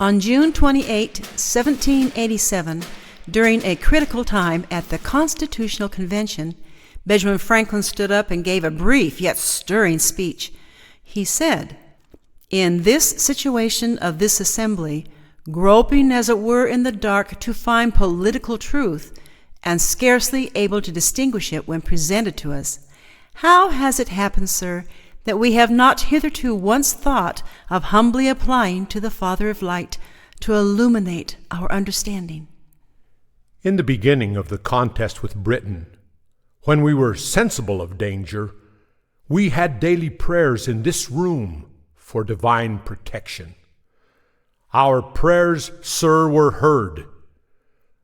On June 28, 1787, during a critical time at the Constitutional Convention, Benjamin Franklin stood up and gave a brief yet stirring speech. He said, "In this situation of this assembly, groping as it were in the dark to find political truth, and scarcely able to distinguish it when presented to us, how has it happened, sir, that we have not hitherto once thought of humbly applying to the Father of light to illuminate our understanding?" In the beginning of the contest with Britain, when we were sensible of danger, we had daily prayers in this room for divine protection. Our prayers, sir, were heard,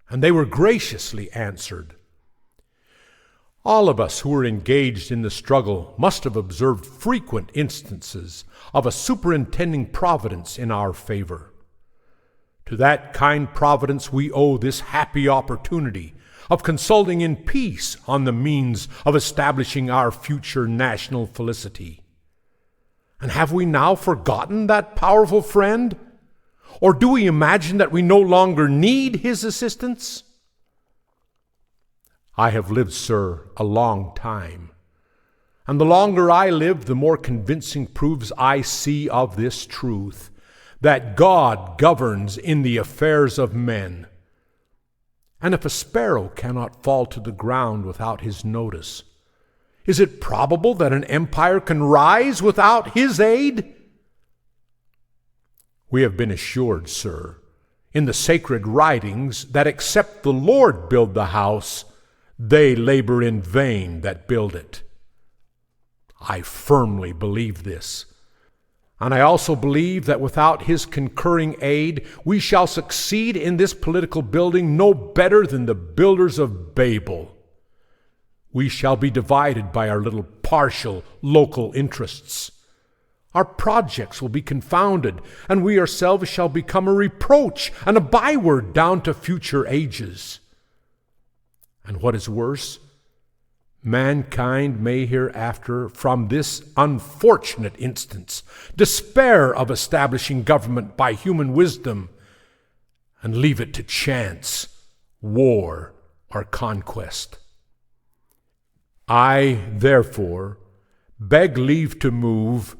and they were graciously answered. All of us who were engaged in the struggle must have observed frequent instances of a superintending providence in our favor. To that kind providence we owe this happy opportunity of consulting in peace on the means of establishing our future national felicity. And have we now forgotten that powerful friend? Or do we imagine that we no longer need his assistance? I have lived, sir, a long time, and the longer I live, the more convincing proofs I see of this truth, that God governs in the affairs of men. And if a sparrow cannot fall to the ground without his notice, is it probable that an empire can rise without his aid? We have been assured, sir, in the sacred writings, that except the Lord build the house, they labor in vain that build it. I firmly believe this, and I also believe that without his concurring aid, we shall succeed in this political building no better than the builders of Babel. We shall be divided by our little partial local interests. Our projects will be confounded, and we ourselves shall become a reproach and a byword down to future ages. And what is worse, mankind may hereafter, from this unfortunate instance, despair of establishing government by human wisdom, and leave it to chance, war, or conquest. I, therefore, beg leave to move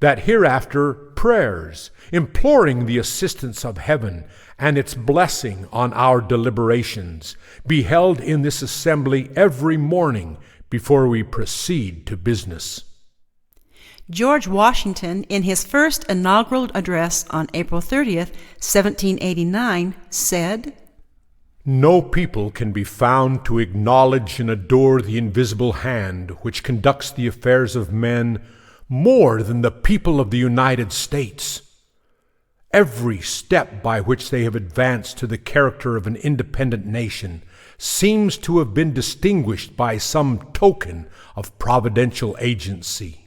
that hereafter prayers, imploring the assistance of heaven and its blessing on our deliberations, be held in this assembly every morning before we proceed to business. George Washington, in his first inaugural address on April 30th, 1789, said, "No people can be found to acknowledge and adore the invisible hand which conducts the affairs of men more than the people of the United States. Every step by which they have advanced to the character of an independent nation seems to have been distinguished by some token of providential agency."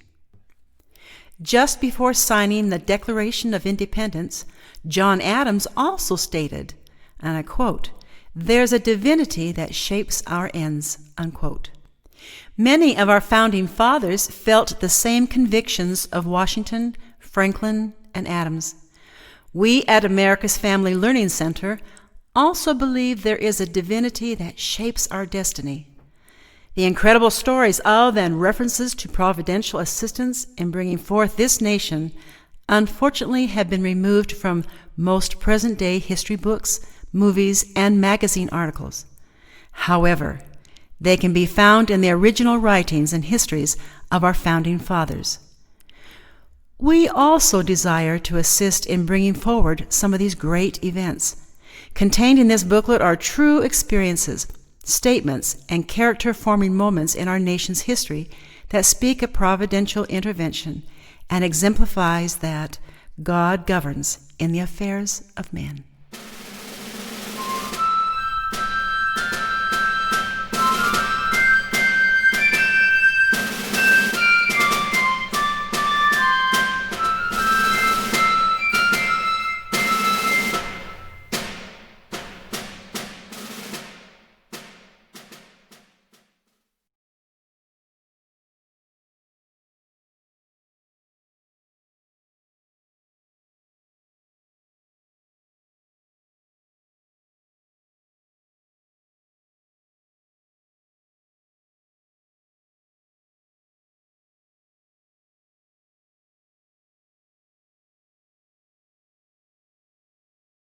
Just before signing the Declaration of Independence, John Adams also stated, and I quote, "There's a divinity that shapes our ends," unquote. Many of our founding fathers felt the same convictions of Washington, Franklin, and Adams. We at America's Family Learning Center also believe there is a divinity that shapes our destiny. The incredible stories of and references to providential assistance in bringing forth this nation unfortunately have been removed from most present-day history books, movies, and magazine articles. However, they can be found in the original writings and histories of our founding fathers. We also desire to assist in bringing forward some of these great events. Contained in this booklet are true experiences, statements, and character-forming moments in our nation's history that speak of providential intervention and exemplifies that God governs in the affairs of men.